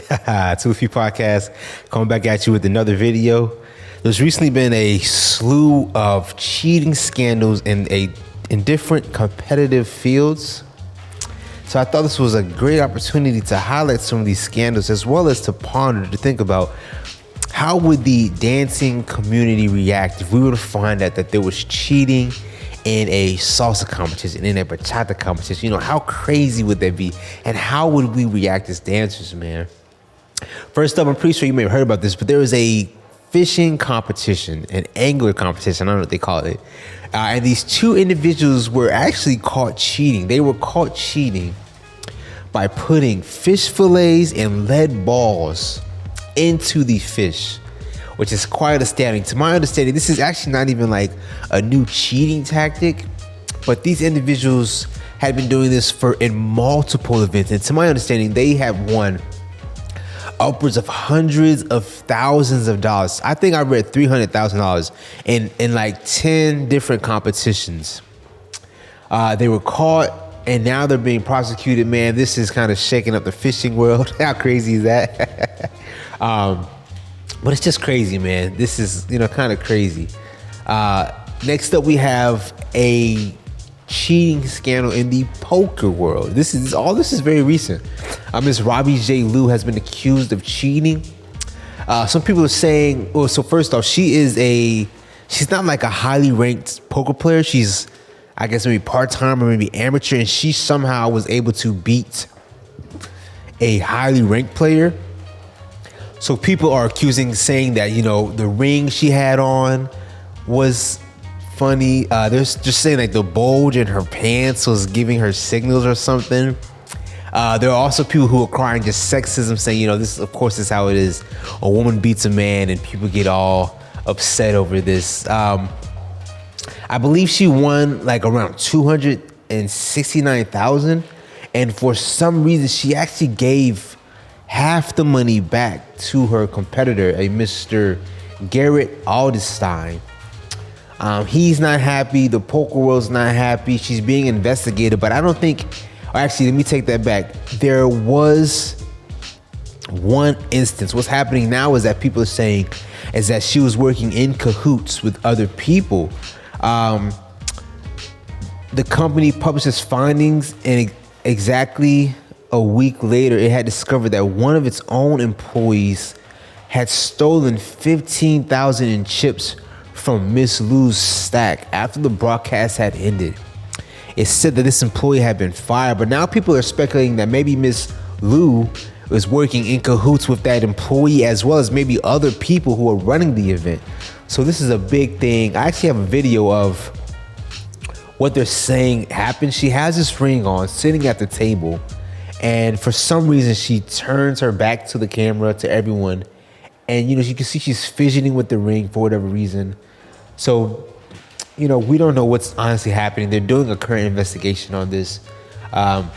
Tufi Podcast coming back at you with another video. There's recently been a slew of cheating scandals in different competitive fields. So I thought this was a great opportunity to highlight some of these scandals, as well as to ponder, to think about how would the dancing community react if we were to find out that there was cheating in a salsa competition, in a bachata competition. You know, how crazy would that be? And how would we react as dancers, man? First up, I'm pretty sure you may have heard about this, but there was a fishing competition, an angler competition, I don't know what they call it. And these two individuals were actually caught cheating. They were caught cheating by putting fish fillets and lead balls into the fish, which is quite astounding. To my understanding, this is actually not even like a new cheating tactic, but these individuals had been doing this in multiple events. And to my understanding, they have won upwards of hundreds of thousands of dollars. I think I read $300,000 in like 10 different competitions. They were caught and now they're being prosecuted. Man, this is kind of shaking up the fishing world. How crazy is that? But it's just crazy, man. This is, kind of crazy. Next up, we have a cheating scandal in the poker world. This is very recent. Miss Robbie J. Liu has been accused of cheating. Some people are saying, well, so first off, she's not like a highly ranked poker player. She's, I guess, maybe part-time or maybe amateur, and she somehow was able to beat a highly ranked player. So people are saying that, the ring she had on was funny. They're just saying like the bulge in her pants was giving her signals or something. There are also people who are crying just sexism, saying, this of course is how it is. A woman beats a man and people get all upset over this. I believe she won like around $269,000, and for some reason she actually gave half the money back to her competitor, a Mr. Garrett Aldenstein. He's not happy. The poker world's not happy. She's being investigated, but I don't think, actually, let me take that back. There was one instance. What's happening now is that people are saying is that she was working in cahoots with other people. The company published its findings, and exactly a week later, it had discovered that one of its own employees had stolen $15,000 in chips from Miss Liu's stack after the broadcast had ended. It said that this employee had been fired, but now people are speculating that maybe Miss Liu was working in cahoots with that employee, as well as maybe other people who are running the event. So this is a big thing. I actually have a video of what they're saying happened. She has this ring on, sitting at the table, and for some reason she turns her back to the camera, to everyone, and you can see she's fidgeting with the ring for whatever reason. So we don't know what's honestly happening. They're doing a current investigation on this, but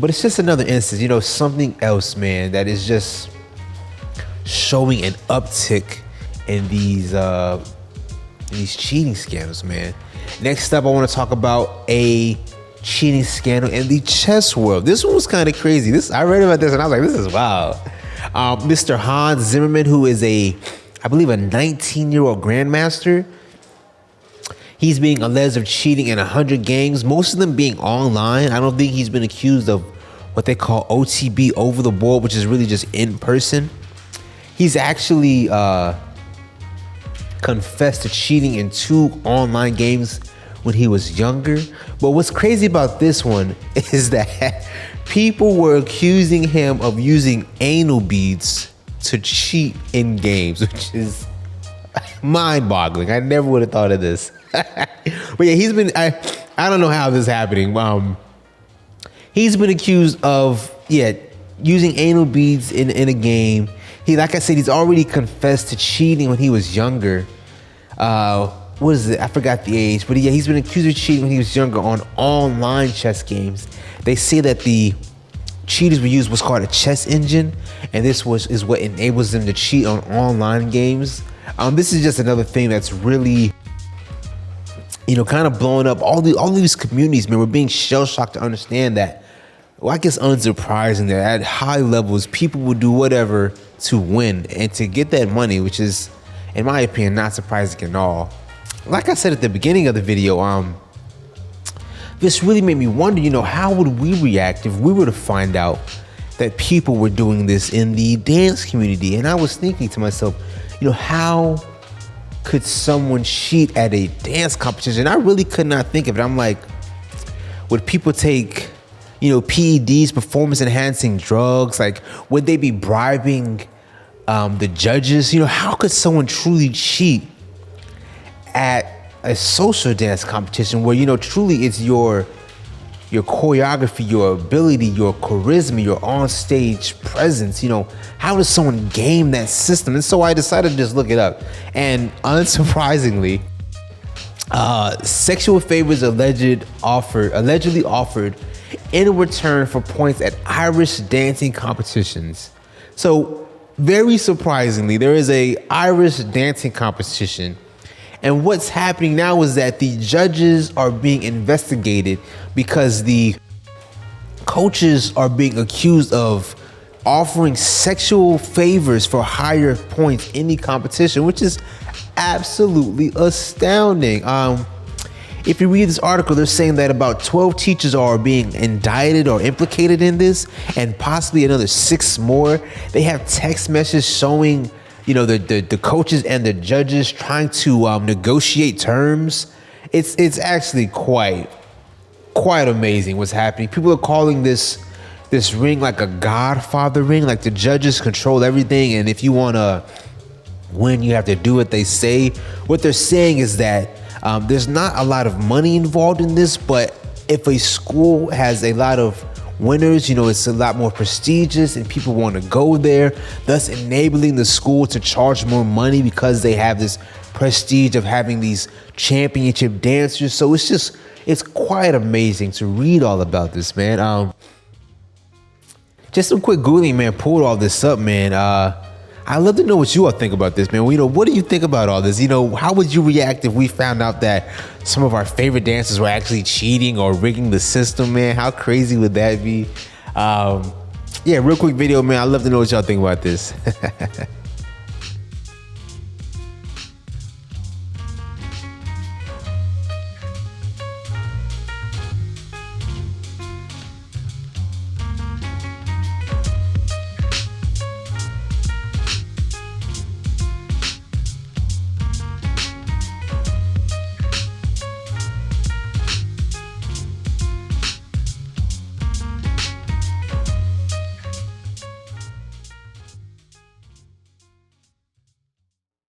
it's just another instance, something else, man, that is just showing an uptick in these cheating scandals, man. Next up, I want to talk about a cheating scandal in the chess world. This one was kind of crazy. I read about this and I was like, this is wild. Mr. Hans Zimmerman, who is I believe a 19-year-old grandmaster, he's being alleged of cheating in 100 games, most of them being online. I don't think he's been accused of what they call OTB, over the board, which is really just in person. He's actually confessed to cheating in 2 online games when he was younger. But what's crazy about this one is that people were accusing him of using anal beads to cheat in games, which is mind-boggling. I never would have thought of this. But yeah, I don't know how this is happening. He's been accused of using anal beads in a game. Like I said, he's already confessed to cheating when he was younger. What is it? I forgot the age, but yeah, he's been accused of cheating when he was younger on online chess games. They say that the cheaters would use what's called a chess engine, and this is what enables them to cheat on online games. This is just another thing that's really, kind of blowing up all these communities, man. We're being shell shocked to understand that well, I guess unsurprising that at high levels, people will do whatever to win and to get that money, which is, in my opinion, not surprising at all. Like I said at the beginning of the video, this really made me wonder, how would we react if we were to find out that people were doing this in the dance community? And I was thinking to myself, how could someone cheat at a dance competition? I really could not think of it. I'm like, would people take, PEDs, performance enhancing drugs? Like, would they be bribing the judges? How could someone truly cheat at a social dance competition where, truly it's your choreography, your ability, your charisma, your on-stage presence? How does someone game that system? And so I decided to just look it up. And unsurprisingly, sexual favors allegedly offered in return for points at Irish dancing competitions. So very surprisingly, there is a Irish dancing competition. And what's happening now is that the judges are being investigated because the coaches are being accused of offering sexual favors for higher points in the competition, which is absolutely astounding. If you read this article, they're saying that about 12 teachers are being indicted or implicated in this, and possibly another 6 more. They have text messages showing the coaches and the judges trying to negotiate terms. It's actually quite amazing what's happening. People are calling this ring like a Godfather ring, like the judges control everything, and if you want to win, you have to do what they say. What they're saying is that there's not a lot of money involved in this, but if a school has a lot of winners, it's a lot more prestigious and people want to go there, thus enabling the school to charge more money because they have this prestige of having these championship dancers. So it's quite amazing to read all about this, man. Just some quick Googling, man, pulled all this up, man. I'd love to know what you all think about this, man. What do you think about all this? How would you react if we found out that some of our favorite dancers were actually cheating or rigging the system, man? How crazy would that be? Yeah, real quick video, man. I'd love to know what y'all think about this.